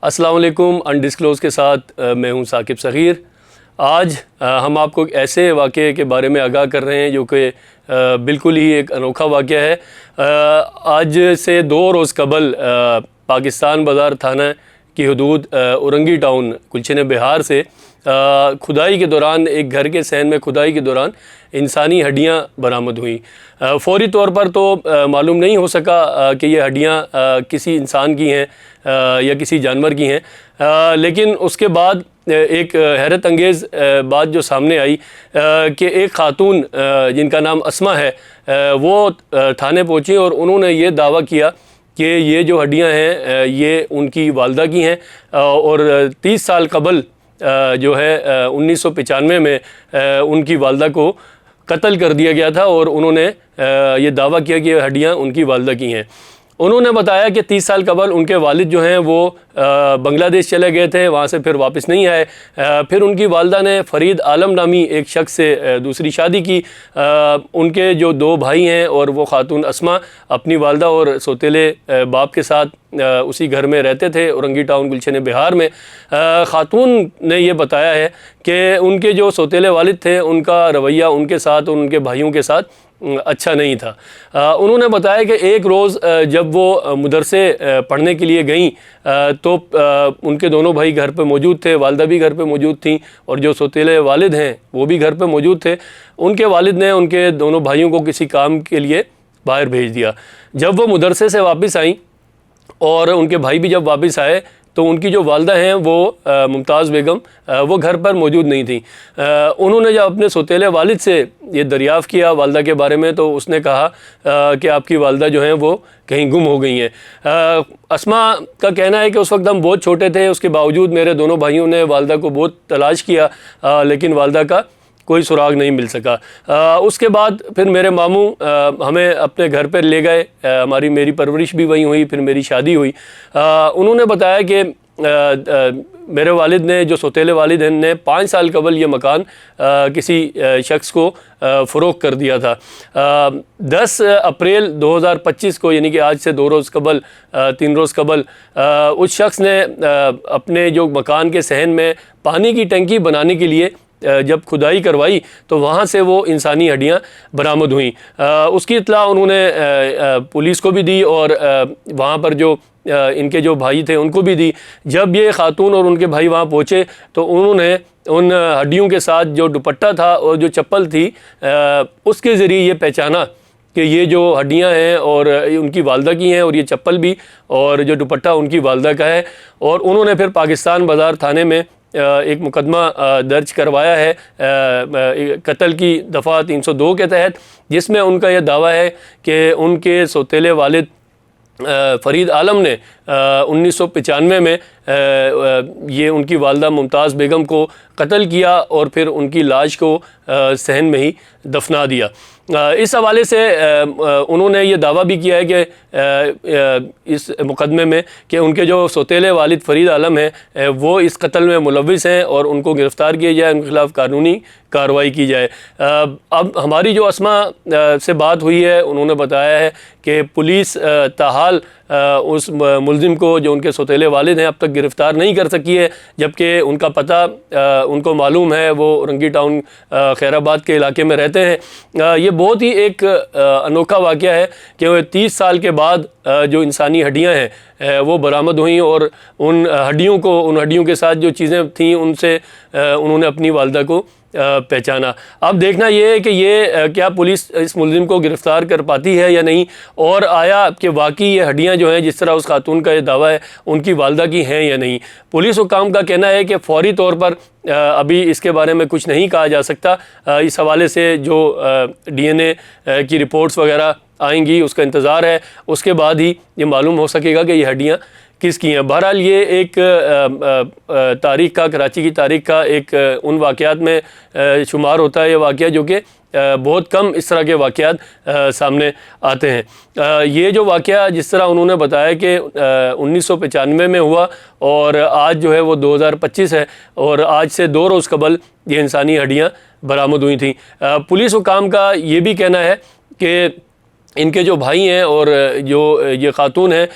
السلام علیکم۔ انڈسکلوز کے ساتھ میں ہوں ثاقب صغیر۔ آج ہم آپ کو ایک ایسے واقعے کے بارے میں آگاہ کر رہے ہیں جو کہ بالکل ہی ایک انوکھا واقعہ ہے۔ آج سے 2 روز قبل پاکستان بازار تھانہ کی حدود اورنگی ٹاؤن گلشن بہار سے کھدائی کے دوران ایک گھر کے صحن میں کھدائی کے دوران انسانی ہڈیاں برآمد ہوئیں۔ فوری طور پر تو معلوم نہیں ہو سکا کہ یہ ہڈیاں کسی انسان کی ہیں یا کسی جانور کی ہیں، لیکن اس کے بعد ایک حیرت انگیز بات جو سامنے آئی کہ ایک خاتون جن کا نام اسما ہے وہ تھانے پہنچی اور انہوں نے یہ دعویٰ کیا کہ یہ جو ہڈیاں ہیں یہ ان کی والدہ کی ہیں اور 30 سال قبل جو ہے 1995 میں ان کی والدہ کو قتل کر دیا گیا تھا اور انہوں نے یہ دعویٰ کیا کہ یہ ہڈیاں ان کی والدہ کی ہیں۔ انہوں نے بتایا کہ 30 سال قبل ان کے والد جو ہیں وہ بنگلہ دیش چلے گئے تھے، وہاں سے پھر واپس نہیں آئے۔ پھر ان کی والدہ نے فرید عالم نامی ایک شخص سے دوسری شادی کی۔ ان کے جو 2 بھائی ہیں اور وہ خاتون اسما اپنی والدہ اور سوتیلے باپ کے ساتھ اسی گھر میں رہتے تھے اورنگی ٹاؤن گلشن بہار میں۔ خاتون نے یہ بتایا ہے کہ ان کے جو سوتیلے والد تھے ان کا رویہ ان کے ساتھ اور ان کے بھائیوں کے ساتھ اچھا نہیں تھا۔ انہوں نے بتایا کہ ایک روز جب وہ مدرسے پڑھنے کے لیے گئیں تو ان کے دونوں بھائی گھر پہ موجود تھے، والدہ بھی گھر پہ موجود تھیں اور جو سوتیلے والد ہیں وہ بھی گھر پہ موجود تھے۔ ان کے والد نے ان کے دونوں بھائیوں کو کسی کام کے لیے باہر بھیج دیا۔ جب وہ مدرسے سے واپس آئیں اور ان کے بھائی بھی جب واپس آئے تو ان کی جو والدہ ہیں وہ ممتاز بیگم وہ گھر پر موجود نہیں تھیں۔ انہوں نے جب اپنے سوتیلے والد سے یہ دریافت کیا والدہ کے بارے میں تو اس نے کہا کہ آپ کی والدہ جو ہیں وہ کہیں گم ہو گئی ہیں۔ اسما کا کہنا ہے کہ اس وقت ہم بہت چھوٹے تھے، اس کے باوجود میرے دونوں بھائیوں نے والدہ کو بہت تلاش کیا لیکن والدہ کا کوئی سراغ نہیں مل سکا۔ اس کے بعد پھر میرے ماموں ہمیں اپنے گھر پر لے گئے، میری پرورش بھی وہیں ہوئی، پھر میری شادی ہوئی۔ انہوں نے بتایا کہ میرے والد نے جو سوتیلے والد ہیں نے 5 سال قبل یہ مکان کسی شخص کو فروخت کر دیا تھا۔ 10 اپریل 2025 کو یعنی کہ آج سے 2 روز قبل 3 روز قبل اس شخص نے اپنے جو مکان کے صحن میں پانی کی ٹنکی بنانے کے لیے جب کھدائی کروائی تو وہاں سے وہ انسانی ہڈیاں برآمد ہوئیں۔ اس کی اطلاع انہوں نے پولیس کو بھی دی اور وہاں پر جو ان کے جو بھائی تھے ان کو بھی دی۔ جب یہ خاتون اور ان کے بھائی وہاں پہنچے تو انہوں نے ان ہڈیوں کے ساتھ جو دوپٹہ تھا اور جو چپل تھی اس کے ذریعے یہ پہچانا کہ یہ جو ہڈیاں ہیں اور ان کی والدہ کی ہیں اور یہ چپل بھی اور جو دوپٹہ ان کی والدہ کا ہے۔ اور انہوں نے پھر پاکستان بازار تھانے میں ایک مقدمہ درج کروایا ہے قتل کی دفعہ 302 کے تحت، جس میں ان کا یہ دعویٰ ہے کہ ان کے سوتیلے والد فرید عالم نے 1995 میں یہ ان کی والدہ ممتاز بیگم کو قتل کیا اور پھر ان کی لاش کو صحن میں ہی دفنا دیا۔ اس حوالے سے انہوں نے یہ دعویٰ بھی کیا ہے کہ اس مقدمے میں کہ ان کے جو سوتیلے والد فرید عالم ہیں وہ اس قتل میں ملوث ہیں اور ان کو گرفتار کیا جائے، ان کے خلاف قانونی کارروائی کی جائے۔ اب ہماری جو اسما سے بات ہوئی ہے انہوں نے بتایا ہے کہ پولیس تاحال اس ملزم کو جو ان کے سوتیلے والد ہیں اب تک گرفتار نہیں کر سکی ہے، جبکہ ان کا پتہ ان کو معلوم ہے، وہ اورنگی ٹاؤن خیر آباد کے علاقے میں رہتے ہیں۔ یہ بہت ہی ایک انوکھا واقعہ ہے کہ 30 سال کے بعد جو انسانی ہڈیاں ہیں وہ برآمد ہوئیں اور ان ہڈیوں کے ساتھ جو چیزیں تھیں ان سے انہوں نے اپنی والدہ کو پہچانا۔ اب دیکھنا یہ ہے کہ یہ کیا پولیس اس ملزم کو گرفتار کر پاتی ہے یا نہیں، اور آیا کہ واقعی یہ ہڈیاں جو ہیں جس طرح اس خاتون کا یہ دعویٰ ہے ان کی والدہ کی ہیں یا نہیں۔ پولیس حکام کا کہنا ہے کہ فوری طور پر ابھی اس کے بارے میں کچھ نہیں کہا جا سکتا۔ اس حوالے سے جو DNA کی رپورٹس وغیرہ آئیں گی اس کا انتظار ہے، اس کے بعد ہی یہ معلوم ہو سکے گا کہ یہ ہڈیاں کس کی ہیں۔ بہرحال یہ ایک تاریخ کا، کراچی کی تاریخ کا ایک ان واقعات میں شمار ہوتا ہے یہ واقعہ جو کہ بہت کم اس طرح کے واقعات سامنے آتے ہیں۔ یہ جو واقعہ جس طرح انہوں نے بتایا کہ 1995 میں ہوا اور آج جو ہے وہ 2025 ہے اور آج سے 2 روز قبل یہ انسانی ہڈیاں برآمد ہوئی تھیں۔ پولیس حکام کا یہ بھی کہنا ہے کہ ان کے جو بھائی ہیں اور جو یہ خاتون ہیں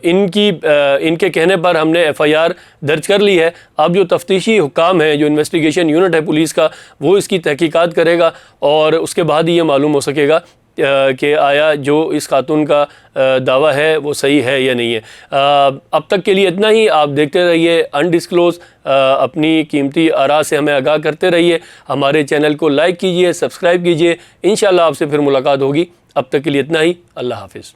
ان کے کہنے پر ہم نے ایف آئی آر درج کر لی ہے۔ اب جو تفتیشی حکام ہیں، جو انویسٹیگیشن یونٹ ہے پولیس کا، وہ اس کی تحقیقات کرے گا اور اس کے بعد ہی یہ معلوم ہو سکے گا کہ آیا جو اس خاتون کا دعویٰ ہے وہ صحیح ہے یا نہیں ہے۔ اب تک کے لیے اتنا ہی۔ آپ دیکھتے رہیے انڈسکلوز، اپنی قیمتی آراء سے ہمیں آگاہ کرتے رہیے۔ ہمارے چینل کو لائک کیجئے، سبسکرائب کیجئے۔ انشاءاللہ آپ سے پھر ملاقات ہوگی۔ اب تک کے لیے اتنا ہی۔ اللہ حافظ۔